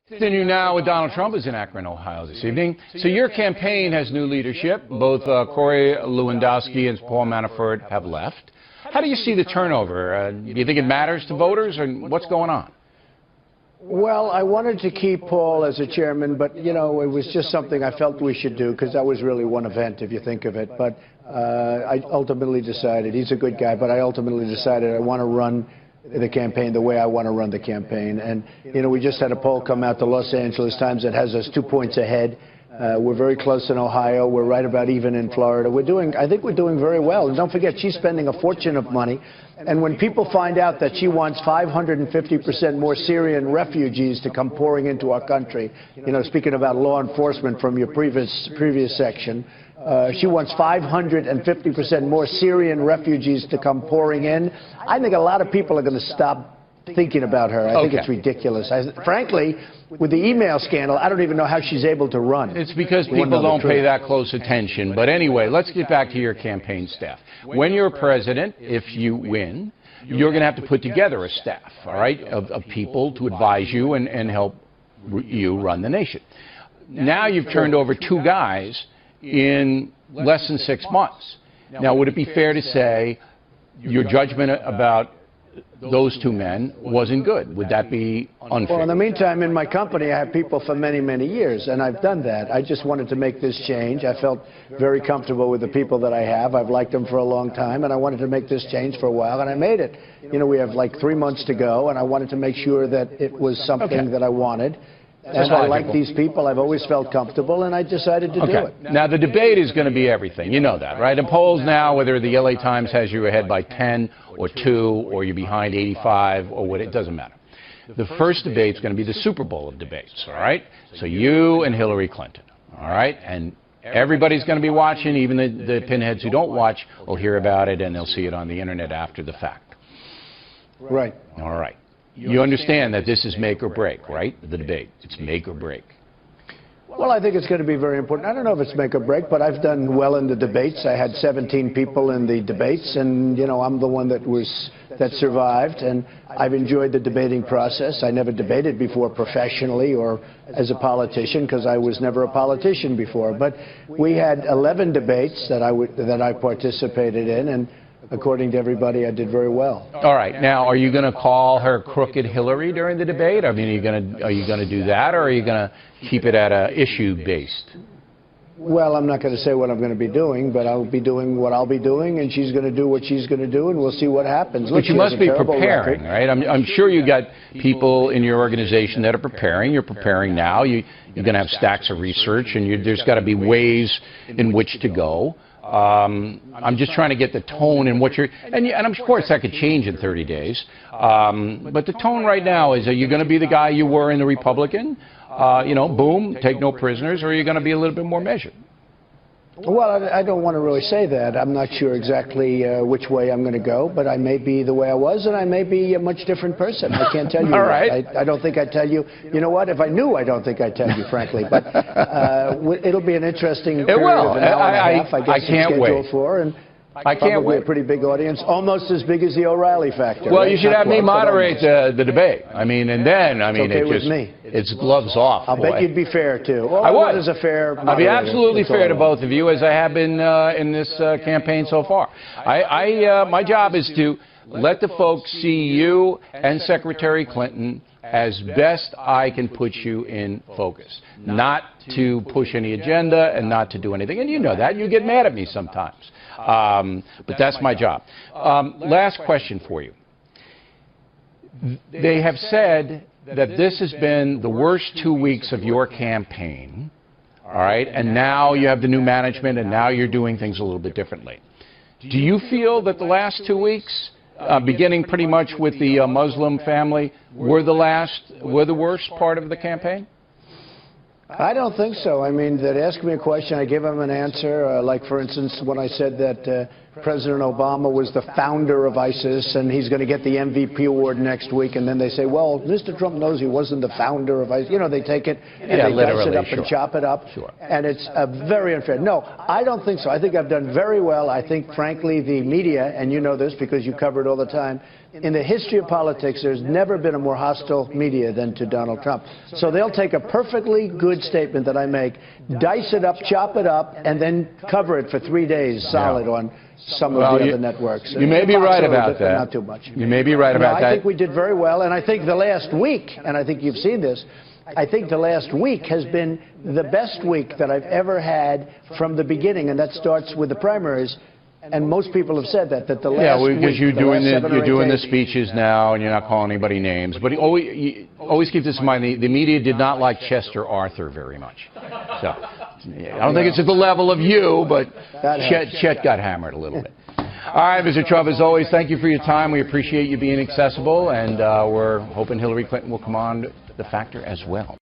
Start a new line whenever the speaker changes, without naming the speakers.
Continue now with Donald Trump is in Akron, Ohio this evening. So your campaign has new leadership. Both Corey Lewandowski and Paul Manafort have left. How do you see the turnover? Do you think it matters to voters, or what's going on?
Well, I wanted to keep Paul as a chairman, but, you know, it was just something I felt we should do because that was really one event, if you think of it. But I ultimately decided, he's a good guy, but I ultimately decided I want to run the campaign the way I want to run the campaign. And, you know, we just had a poll come out, the Los Angeles Times, that has us 2 points ahead. We're very close in Ohio. We're right about even in Florida. I think we're doing very well. And don't forget, she's spending a fortune of money. And when people find out that she wants 550% more Syrian refugees to come pouring into our country, you know, speaking about law enforcement from your previous section, she wants 550% more Syrian refugees to come pouring in. I think a lot of people are going to stop thinking about her. I think it's ridiculous. Frankly, with the email scandal, I don't even know how she's able to run.
It's because people don't pay that close attention. But anyway, let's get back to your campaign staff. When you're president, if you win, you're going to have to put together a staff, all right, of people to advise you and help you run the nation. Now you've turned over 2 guys in less than 6 months. Now, would it be fair to say your judgment about those 2 men wasn't good? Would that be unfair?
Well, in the meantime, in my company, I have people for many, many years, and I've done that. I just wanted to make this change. I felt very comfortable with the people that I have. I've liked them for a long time, and I wanted to make this change for a while, and I made it. You know, we have like 3 months to go, and I wanted to make sure that it was something that I wanted. And I like these people. I've always felt comfortable, and I decided to do it.
Now, the debate is going to be everything. You know that, right? The polls now, whether the LA Times has you ahead by 10 or 2, or you're behind 85, or what, it doesn't matter. The first debate is going to be the Super Bowl of debates, all right? So you and Hillary Clinton, all right? And everybody's going to be watching. Even the pinheads who don't watch will hear about it, and they'll see it on the Internet after the fact.
Right.
All right. You understand that this is make or break, right? The debate. It's make or break.
Well, I think it's going to be very important. I don't know if it's make or break, but I've done well in the debates. I had 17 people in the debates, and, you know, I'm the one that survived, and I've enjoyed the debating process. I never debated before professionally or as a politician because I was never a politician before. But we had 11 debates that I participated in, and according to everybody, I did very well.
All right. Now, are you going to call her Crooked Hillary during the debate? I mean, are you going to do that, or are you going to keep it at a issue-based?
Well, I'm not going to say what I'm going to be doing, but I'll be doing what I'll be doing, and she's going to do what she's going to do, and we'll see what happens.
But you must be preparing, right? I'm sure you got people in your organization that are preparing. You're preparing now. You're going to have stacks of research, and there's got to be ways in which to go. I'm just trying to get the tone and what you're, and of course that could change in 30 days. But the tone right now is, are you going to be the guy you were in the Republican? You know, boom, take no prisoners, or are you going to be a little bit more measured?
Well, I don't want to really say that. I'm not sure exactly which way I'm going to go, but I may be the way I was, and I may be a much different person. I can't tell you.
All right.
I don't think I'd tell you. You know what? If I knew, I don't think I'd tell you, frankly. But it'll be an interesting period of an hour and a half, I guess,
I can't wait.
For, and
I can't wait.
A pretty big audience, almost as big as the O'Reilly factor.
Well, right? You should have me moderate the debate. I mean, and then, I mean, it's gloves off.
I'll bet you'd be fair, too. Well,
I would.
As a fair
I'll be absolutely fair to both of you, as I have been in this campaign so far. My job is to let the folks see you and Secretary Clinton as best I can put you in focus, not to push any agenda and not to do anything. And you know that. You get mad at me sometimes. But that's my job. Last question for you. They have said that this has been the worst 2 weeks of your campaign, all right, and now you have the new management, and now you're doing things a little bit differently. Do you feel that the last 2 weeks, beginning pretty much with the Muslim family, were the worst part of the campaign?
I don't think so. I mean, they'd ask me a question, I give them an answer. Like, for instance, when I said that President Obama was the founder of ISIS, and he's going to get the MVP award next week. And then they say, well, Mr. Trump knows he wasn't the founder of ISIS. You know, they take it and they dice it up and chop it up. And it's very unfair. No, I don't think so. I think I've done very well. I think, frankly, the media, and you know this because you cover it all the time, in the history of politics, there's never been a more hostile media than to Donald Trump. So they'll take a perfectly good statement that I make, dice it up, chop it up, and then cover it for 3 days solid on some of the other networks.
You may be right about that.
Not too much.
You may be right about that.
I think we did very well, and I think the last week, and I think you've seen this, I think the last week has been the best week that I've ever had from the beginning, and that starts with the primaries. And most people have said that the last week,
because you're doing the speeches now, and you're not calling anybody names. But always keep this in mind: the media did not like Chester Arthur very much. So I don't think it's at the level of you, but Chet got hammered a little bit. All right, Mr. Trump, as always, thank you for your time. We appreciate you being accessible, and we're hoping Hillary Clinton will come on the factor as well.